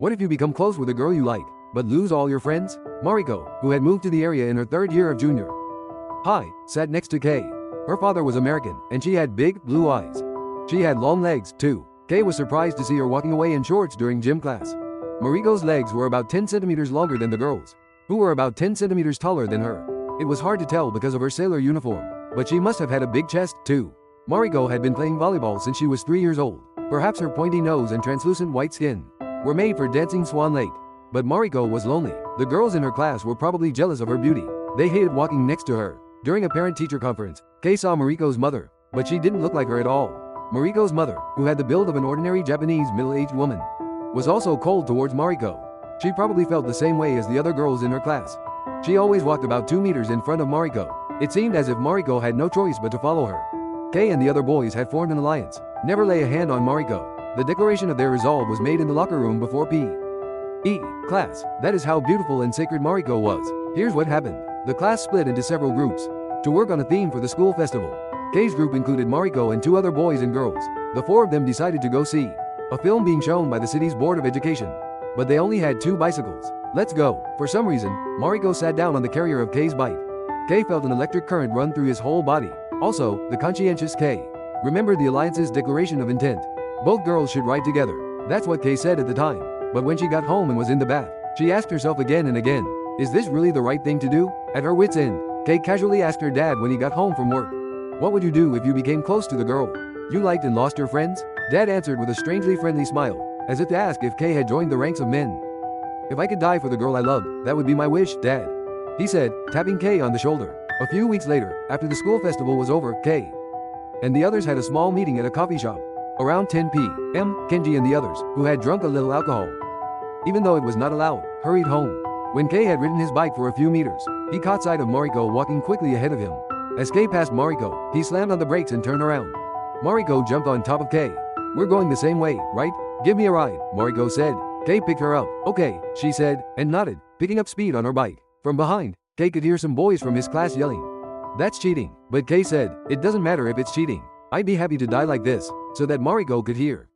What if you become close with a girl you like, but lose all your friends? Mariko, who had moved to the area in her third year of junior high, sat next to Kay. Her father was American, and she had big, blue eyes. She had long legs, too. Kay was surprised to see her walking away in shorts during gym class. Mariko's legs were about 10 centimeters longer than the girls, who were about 10 centimeters taller than her. It was hard to tell because of her sailor uniform, but she must have had a big chest, too. Mariko had been playing volleyball since she was 3 years old. Perhaps her pointy nose and translucent white skin were made for dancing Swan Lake. But Mariko was lonely. The girls in her class were probably jealous of her beauty. They hated walking next to her. During a parent-teacher conference, Kay saw Mariko's mother, but she didn't look like her at all. Mariko's mother, who had the build of an ordinary Japanese middle-aged woman, was also cold towards Mariko. She probably felt the same way as the other girls in her class. She always walked about 2 meters in front of Mariko. It seemed as if Mariko had no choice but to follow her. Kay and the other boys had formed an alliance. Never lay a hand on Mariko. The declaration of their resolve was made in the locker room before P.E. class. That is how beautiful and sacred Mariko was. Here's what happened. The class split into several groups to work on a theme for the school festival. Kay's group included Mariko and 2 other boys and girls. The 4 of them decided to go see a film being shown by the city's Board of Education. But they only had 2 bicycles. Let's go. For some reason, Mariko sat down on the carrier of Kay's bike. Kay felt an electric current run through his whole body. Also, the conscientious Kay remembered the alliance's declaration of intent. Both girls should ride together. That's what Kay said at the time. But when she got home and was in the bath, she asked herself again and again, is this really the right thing to do? At her wit's end, Kay casually asked her dad when he got home from work, what would you do if you became close to the girl you liked and lost your friends? Dad answered with a strangely friendly smile, as if to ask if Kay had joined the ranks of men. If I could die for the girl I loved, that would be my wish, Dad, he said, tapping Kay on the shoulder. A few weeks later, after the school festival was over, Kay and the others had a small meeting at a coffee shop. Around 10 p.m., Kenji and the others, who had drunk a little alcohol, even though it was not allowed, hurried home. When Kay had ridden his bike for a few meters, he caught sight of Mariko walking quickly ahead of him. As Kay passed Mariko, he slammed on the brakes and turned around. Mariko jumped on top of Kay. We're going the same way, right? Give me a ride, Mariko said. Kay picked her up. Okay, she said, and nodded, picking up speed on her bike. From behind, Kay could hear some boys from his class yelling, that's cheating. But Kay said, it doesn't matter if it's cheating. I'd be happy to die like this, so that Mariko could hear.